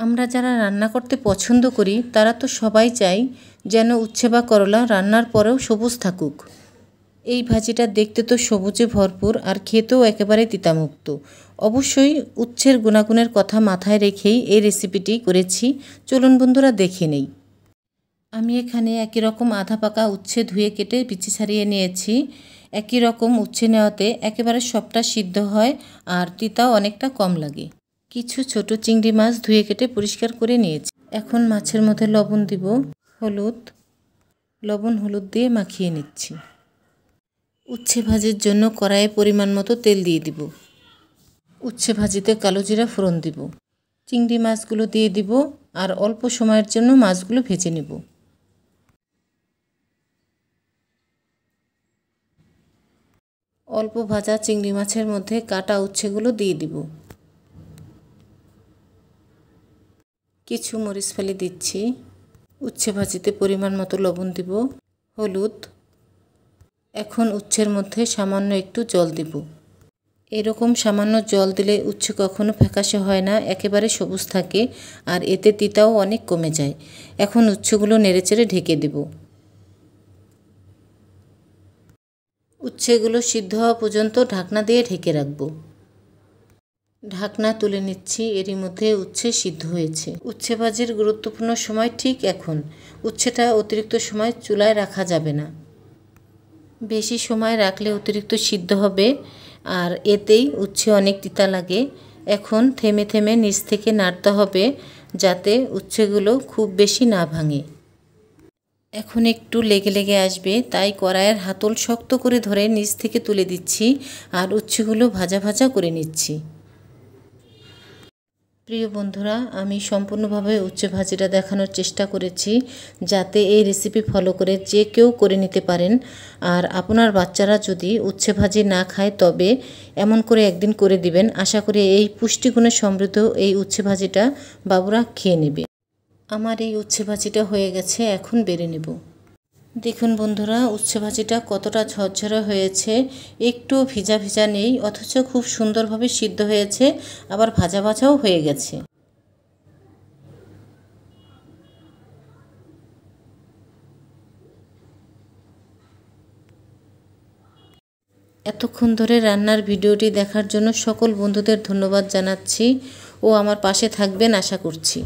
আমরা যারা রান্না করতে পছন্দ করি তারা তো সবাই চাই যেন উচ্ছে বা করলা রান্নার পরেও সবুজ থাকুক। এই ভাজিটা দেখতে তো সবুজে ভরপুর আর খেতেও একেবারে তিতামুক্ত। অবশ্যই উচ্ছের গুণাগুণের কথা মাথায় রেখেই এই রেসিপিটি করেছি। চলুন বন্ধুরা দেখে নেই। আমি এখানে একই রকম আধা পাকা উচ্ছে ধুয়ে কেটে বিচি ছাড়িয়ে নিয়েছি। একই রকম উচ্ছে নেওয়াতে একেবারে সবটা সিদ্ধ হয় আর তিতাও অনেকটা কম লাগে। কিছু ছোট চিংড়ি মাছ ধুয়ে কেটে পরিষ্কার করে নিয়েছি। এখন মাছের মধ্যে লবণ দিব, লবণ হলুদ দিয়ে মাখিয়ে নিচ্ছি। উচ্ছে ভাজির জন্য কড়াইয়ে পরিমাণ মতো তেল দিয়ে দিব। উচ্ছে ভাজিতে কালো জিরা ফোড়ন দিব। চিংড়ি মাছগুলো দিয়ে দিব আর অল্প সময়ের জন্য মাছগুলো ভেজে নেব। অল্প ভাজা চিংড়ি মাছের মধ্যে কাটা উচ্ছেগুলো দিয়ে দিব। কিছু মরিচ ফালি দিচ্ছি। উচ্ছে ভাজিতে পরিমাণ মতো লবণ দিব, হলুদ। এখন উচ্ছের মধ্যে সামান্য একটু জল দিব। এরকম সামান্য জল দিলে উচ্ছে কখনো ফ্যাকাশে হয় না, একেবারে সবুজ থাকে আর এতে তিতাও অনেক কমে যায়। এখন উচ্ছেগুলো নেড়েচেড়ে ঢেকে দেব। উচ্ছেগুলো সিদ্ধ হওয়া পর্যন্ত ঢাকনা দিয়ে ঢেকে রাখব। ঢাকনা তুলে নিচ্ছি, এরই মধ্যে উচ্ছে সিদ্ধ হয়েছে। উচ্ছে ভাজির গুরুত্বপূর্ণ সময় ঠিক এখন। উচ্ছেটা অতিরিক্ত সময় চুলায় রাখা যাবে না। বেশি সময় রাখলে অতিরিক্ত সিদ্ধ হবে আর এতেই উচ্ছে অনেক তিতা লাগে। এখন থেমে থেমে নিচ থেকে নাড়তে হবে যাতে উচ্ছেগুলো খুব বেশি না ভাঙে। এখন একটু লেগে লেগে আসবে, তাই কড়াইয়ের হাতল শক্ত করে ধরে নিচ থেকে তুলে দিচ্ছি আর উচ্ছেগুলো ভাজা ভাজা করে নিচ্ছি। প্রিয় বন্ধুরা, আমি সম্পূর্ণভাবে উচ্ছে ভাজিটা দেখানোর চেষ্টা করেছি যাতে এই রেসিপি ফলো করে যে কেউ করে নিতে পারেন। আর আপনার বাচ্চারা যদি উচ্ছে ভাজি না খায় তবে এমন করে একদিন করে দিবেন। আশা করি এই পুষ্টিগুণে সমৃদ্ধ এই উচ্ছে ভাজিটা বাবুরা খেয়ে নেবে। আমার এই উচ্ছে ভাজিটা হয়ে গেছে, এখন বেড়ে নেব। দেখুন বন্ধুরা, উচ্ছে ভাজিটা কতটা ঝরঝরে হয়েছে, একটু ভিজা ভিজা নেই, অথচ খুব সুন্দরভাবে সিদ্ধ হয়েছে, আবার ভাজা ভাজাও হয়ে গেছে। এতক্ষণ ধরে রান্নার ভিডিওটি দেখার জন্য সকল বন্ধুদের ধন্যবাদ জানাচ্ছি ও আমার পাশে থাকবেন আশা করছি।